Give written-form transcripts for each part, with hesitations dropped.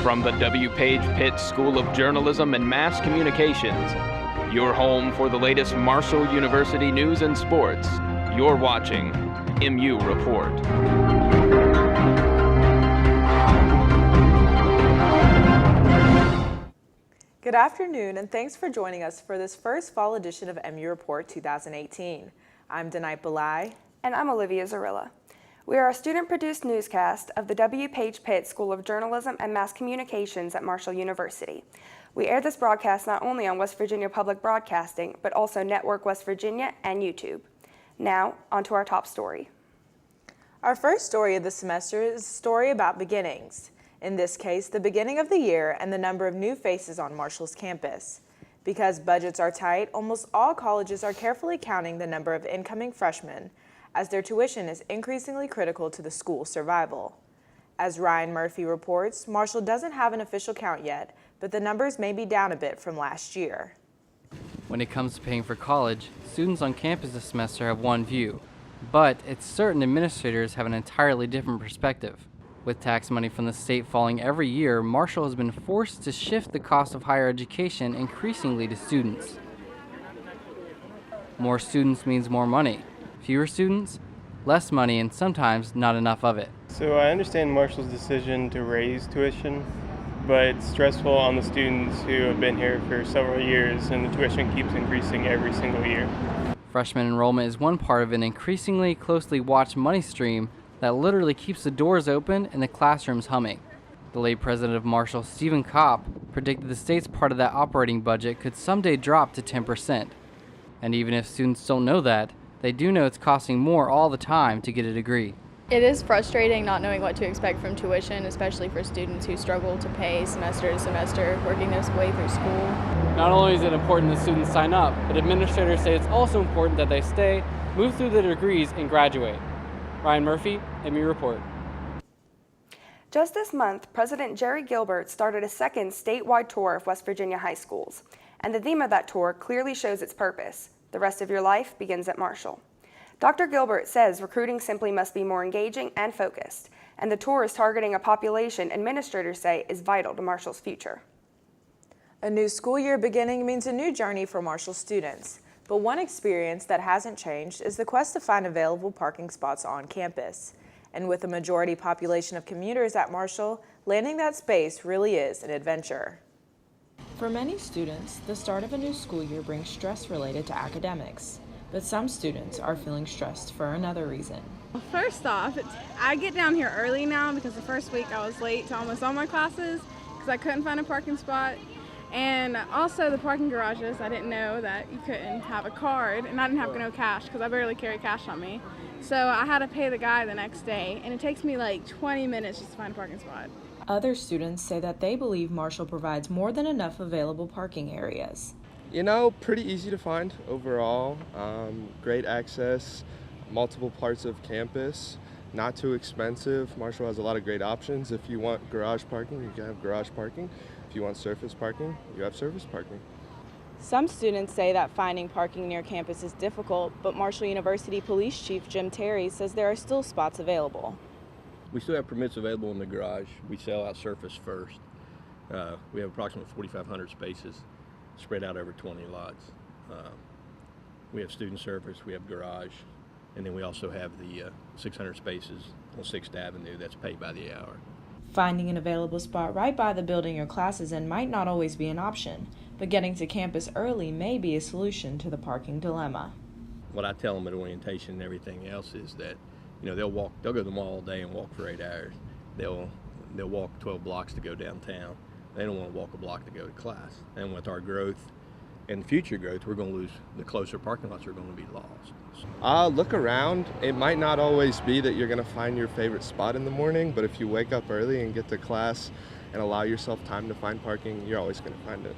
From the W. Page Pitt School of Journalism and Mass Communications, your home for the latest Marshall University news and sports, you're watching MU Report. Good afternoon, and thanks for joining us for this first fall edition of MU Report 2018. I'm Denai Belai. And I'm Olivia Zarilla. We are a student-produced newscast of the W. Page Pitt School of Journalism and Mass Communications at Marshall University. We air this broadcast not only on West Virginia Public Broadcasting, but also Network West Virginia and YouTube. Now, on to our top story. Our first story of the semester is a story about beginnings. In this case, the beginning of the year and the number of new faces on Marshall's campus. Because budgets are tight, almost all colleges are carefully counting the number of incoming freshmen, as their tuition is increasingly critical to the school's survival. As Ryan Murphy reports, Marshall doesn't have an official count yet, but the numbers may be down a bit from last year. When it comes to paying for college, students on campus this semester have one view, but it's certain administrators have an entirely different perspective. With tax money from the state falling every year, Marshall has been forced to shift the cost of higher education increasingly to students. More students means more money. Fewer students, less money, and sometimes not enough of it. So I understand Marshall's decision to raise tuition, but it's stressful on the students who have been here for several years, and the tuition keeps increasing every single year. Freshman enrollment is one part of an increasingly closely watched money stream that literally keeps the doors open and the classrooms humming. The late president of Marshall, Stephen Kopp, predicted the state's part of that operating budget could someday drop to 10%. And even if students don't know that, they do know it's costing more all the time to get a degree. It is frustrating not knowing what to expect from tuition, especially for students who struggle to pay semester to semester, working their way through school. Not only is it important that students sign up, but administrators say it's also important that they stay, move through their degrees, and graduate. Ryan Murphy, MU Report. Just this month, President Jerry Gilbert started a second statewide tour of West Virginia high schools, and the theme of that tour clearly shows its purpose. The rest of your life begins at Marshall. Dr. Gilbert says recruiting simply must be more engaging and focused, and the tour is targeting a population administrators say is vital to Marshall's future. A new school year beginning means a new journey for Marshall students, but one experience that hasn't changed is the quest to find available parking spots on campus. And with a majority population of commuters at Marshall, landing that space really is an adventure. For many students, the start of a new school year brings stress related to academics, but some students are feeling stressed for another reason. Well, first off, I get down here early now because the first week I was late to almost all my classes because I couldn't find a parking spot. And also the parking garages, I didn't know that you couldn't have a card, and I didn't have no cash because I barely carry cash on me. So I had to pay the guy the next day, and it takes me like 20 minutes just to find a parking spot. Other students say that they believe Marshall provides more than enough available parking areas. You know, pretty easy to find overall. Great access, multiple parts of campus, not too expensive. Marshall has a lot of great options. If you want garage parking, you can have garage parking. If you want surface parking, you have surface parking. Some students say that finding parking near campus is difficult, but Marshall University Police Chief Jim Terry says there are still spots available. We still have permits available in the garage. We sell out surface first. We have approximately 4,500 spaces spread out over 20 lots. We have student surface, we have garage, and then we also have the 600 spaces on 6th Avenue that's paid by the hour. Finding an available spot right by the building your class is in might not always be an option, but getting to campus early may be a solution to the parking dilemma. What I tell them at orientation and everything else is that, you know, they'll go to the mall all day and walk for 8 hours. They'll walk 12 blocks to go downtown. They don't want to walk a block to go to class. And with our growth and future growth, we're going to lose the closer parking lots are going to be lost. Look around. It might not always be that you're going to find your favorite spot in the morning, but if you wake up early and get to class and allow yourself time to find parking, you're always going to find it.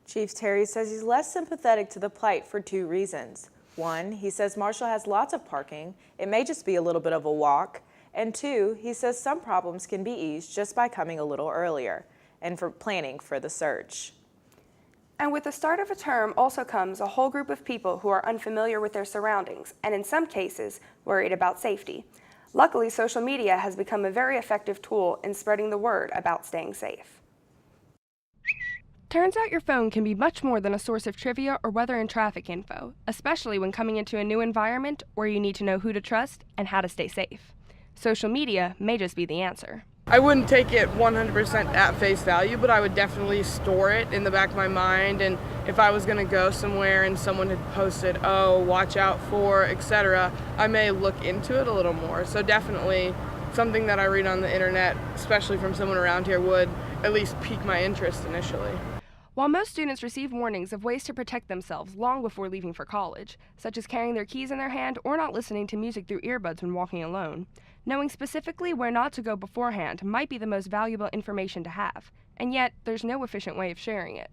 Chief Terry says he's less sympathetic to the plight for two reasons. One, he says Marshall has lots of parking. It may just be a little bit of a walk. And two, he says some problems can be eased just by coming a little earlier and for planning for the search. And with the start of a term also comes a whole group of people who are unfamiliar with their surroundings and in some cases worried about safety. Luckily, social media has become a very effective tool in spreading the word about staying safe. Turns out your phone can be much more than a source of trivia or weather and traffic info, especially when coming into a new environment where you need to know who to trust and how to stay safe. Social media may just be the answer. I wouldn't take it 100% at face value, but I would definitely store it in the back of my mind, and if I was going to go somewhere and someone had posted, oh, watch out for, etc., I may look into it a little more. So definitely something that I read on the internet, especially from someone around here, would at least pique my interest initially. While most students receive warnings of ways to protect themselves long before leaving for college, such as carrying their keys in their hand or not listening to music through earbuds when walking alone, knowing specifically where not to go beforehand might be the most valuable information to have, and yet there's no efficient way of sharing it.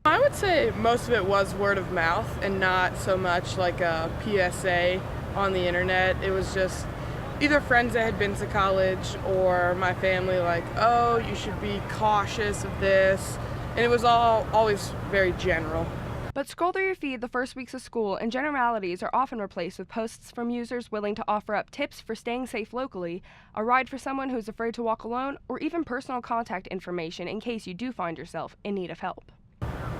I would say most of it was word of mouth and not so much like a PSA on the internet. It was just either friends that had been to college or my family like, oh, you should be cautious of this. And it was always very general. But scroll through your feed the first weeks of school and generalities are often replaced with posts from users willing to offer up tips for staying safe locally, a ride for someone who's afraid to walk alone, or even personal contact information in case you do find yourself in need of help.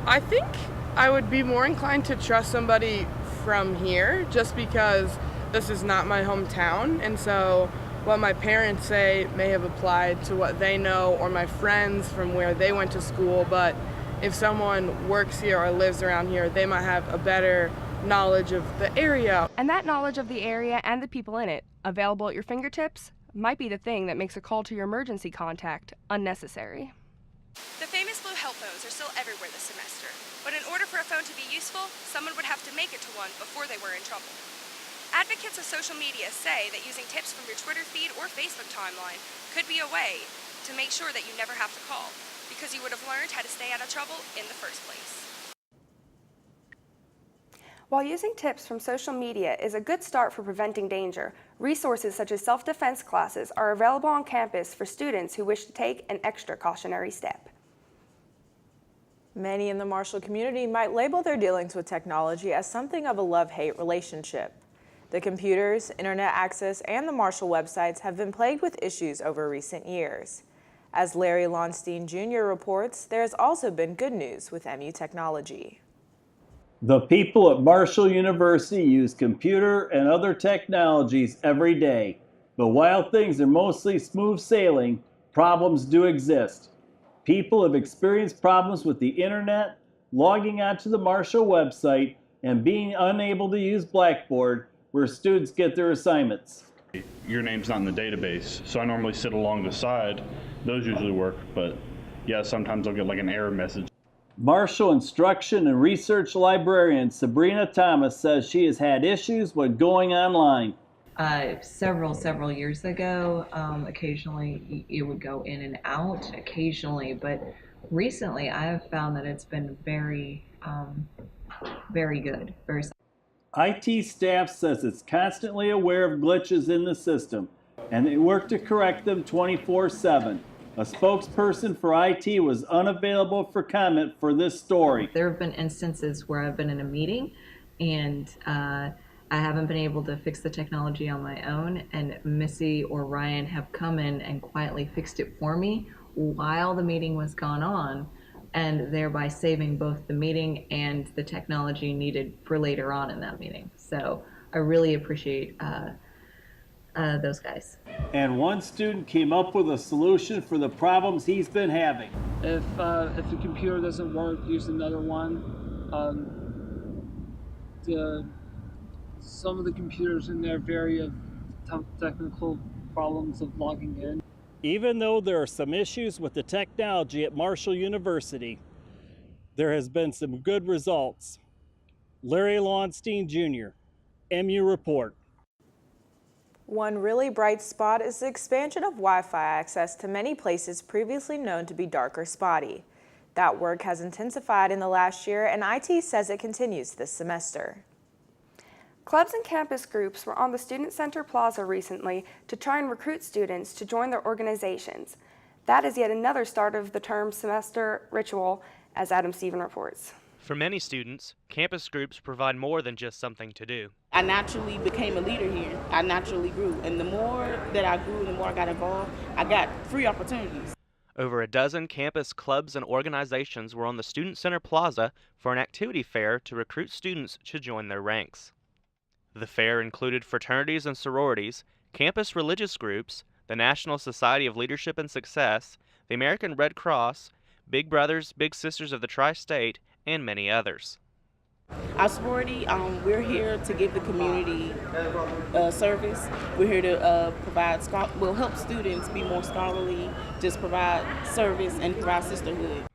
I think I would be more inclined to trust somebody from here just because this is not my hometown, and so what my parents say may have applied to what they know or my friends from where they went to school, but if someone works here or lives around here, they might have a better knowledge of the area. And that knowledge of the area and the people in it, available at your fingertips, might be the thing that makes a call to your emergency contact unnecessary. The famous blue help phones are still everywhere this semester, but in order for a phone to be useful, someone would have to make it to one before they were in trouble. Advocates of social media say that using tips from your Twitter feed or Facebook timeline could be a way to make sure that you never have to call, because you would have learned how to stay out of trouble in the first place. While using tips from social media is a good start for preventing danger, resources such as self-defense classes are available on campus for students who wish to take an extra cautionary step. Many in the Marshall community might label their dealings with technology as something of a love-hate relationship. The computers, internet access, and the Marshall websites have been plagued with issues over recent years. As Larry Lonstein Jr. reports, there has also been good news with MU technology. The people at Marshall University use computer and other technologies every day. But while things are mostly smooth sailing, problems do exist. People have experienced problems with the internet, logging onto the Marshall website, and being unable to use Blackboard, where students get their assignments. Your name's not in the database, so I normally sit along the side. Those usually work, but yeah, sometimes I'll get like an error message. Marshall Instruction and Research Librarian Sabrina Thomas says she has had issues with going online. Several years ago, occasionally it would go in and out occasionally, but recently I have found that it's been very good, very. IT staff says it's constantly aware of glitches in the system, and they work to correct them 24/7. A spokesperson for IT was unavailable for comment for this story. There have been instances where I've been in a meeting and I haven't been able to fix the technology on my own, and Missy or Ryan have come in and quietly fixed it for me while the meeting was gone on, and thereby saving both the meeting and the technology needed for later on in that meeting. So I really appreciate those guys. And one student came up with a solution for the problems he's been having. If the computer doesn't work, use another one. Some of the computers in there vary of technical problems of logging in. Even though there are some issues with the technology at Marshall University, there has been some good results. Larry Lonstein Jr., MU Report. One really bright spot is the expansion of Wi-Fi access to many places previously known to be dark or spotty. That work has intensified in the last year, and IT says it continues this semester. Clubs and campus groups were on the Student Center Plaza recently to try and recruit students to join their organizations. That is yet another start of the term semester ritual, as Adam Stephen reports. For many students, campus groups provide more than just something to do. I naturally became a leader here. I naturally grew. And the more that I grew, the more I got involved, I got free opportunities. Over a dozen campus clubs and organizations were on the Student Center Plaza for an activity fair to recruit students to join their ranks. The fair included fraternities and sororities, campus religious groups, the National Society of Leadership and Success, the American Red Cross, Big Brothers, Big Sisters of the Tri-State, and many others. Our sorority, we're here to give the community service. We're here to help students be more scholarly, just provide service and provide sisterhood.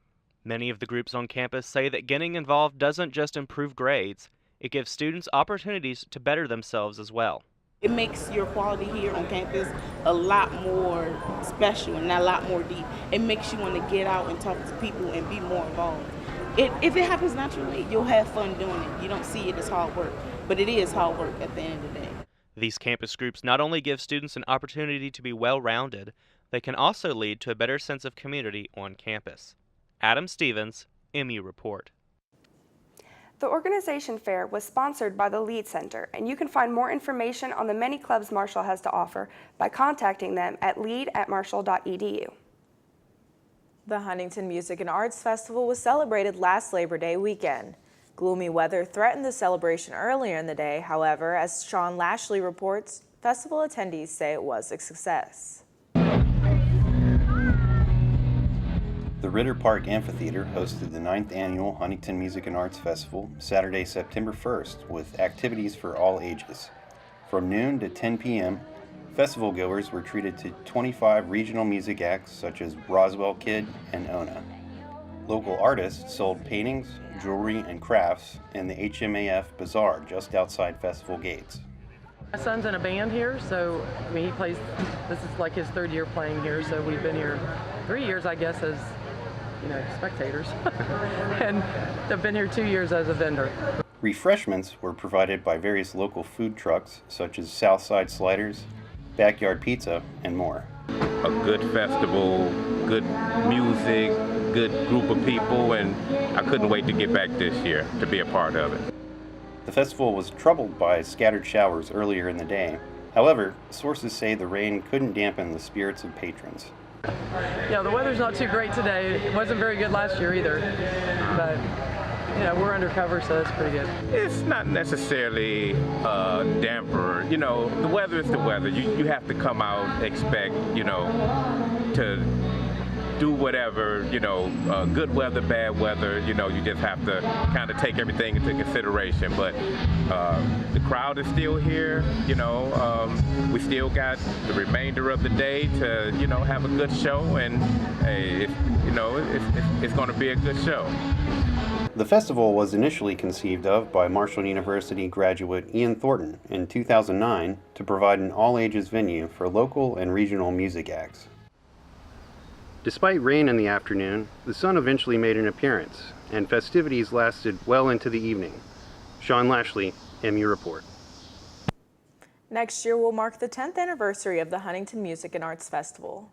Many of the groups on campus say that getting involved doesn't just improve grades, it gives students opportunities to better themselves as well. It makes your quality here on campus a lot more special and a lot more deep. It makes you want to get out and talk to people and be more involved. If it happens naturally, you'll have fun doing it. You don't see it as hard work, but it is hard work at the end of the day. These campus groups not only give students an opportunity to be well-rounded, they can also lead to a better sense of community on campus. Adam Stevens, MU Report. The organization fair was sponsored by the Lead Center, and you can find more information on the many clubs Marshall has to offer by contacting them at lead@marshall.edu. The Huntington Music and Arts Festival was celebrated last Labor Day weekend. Gloomy weather threatened the celebration earlier in the day. However, as Sean Lashley reports, festival attendees say it was a success. The Ritter Park Amphitheater hosted the 9th Annual Huntington Music and Arts Festival Saturday, September 1st, with activities for all ages. From noon to 10 p.m., festival goers were treated to 25 regional music acts such as Roswell Kid and Ona. Local artists sold paintings, jewelry, and crafts in the HMAF Bazaar just outside festival gates. My son's in a band here, so he plays, this is like his third year playing here, so we've been here 3 years, I guess, as spectators, and I've been here 2 years as a vendor. Refreshments were provided by various local food trucks such as Southside Sliders, Backyard Pizza, and more. A good festival, good music, good group of people, and I couldn't wait to get back this year to be a part of it. The festival was troubled by scattered showers earlier in the day. However, sources say the rain couldn't dampen the spirits of patrons. Yeah, the weather's not too great today. It wasn't very good last year either, but we're undercover, so that's pretty good. It's not necessarily damper. The weather is the weather. You have to come out, expect, to do whatever, good weather, bad weather, you just have to kind of take everything into consideration. But the crowd is still here, we still got the remainder of the day to, have a good show, and hey, it's going to be a good show. The festival was initially conceived of by Marshall University graduate Ian Thornton in 2009 to provide an all-ages venue for local and regional music acts. Despite rain in the afternoon, the sun eventually made an appearance, and festivities lasted well into the evening. Sean Lashley, MU Report. Next year will mark the 10th anniversary of the Huntington Music and Arts Festival.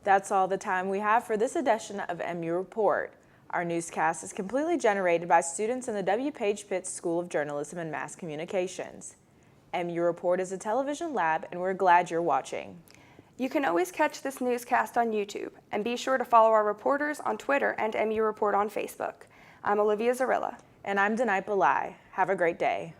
That's all the time we have for this edition of MU Report. Our newscast is completely generated by students in the W. Page Pitts School of Journalism and Mass Communications. MU Report is a television lab, and we're glad you're watching. You can always catch this newscast on YouTube, and be sure to follow our reporters on Twitter and MU Report on Facebook. I'm Olivia Zarilla. And I'm Denai Pillai. Have a great day.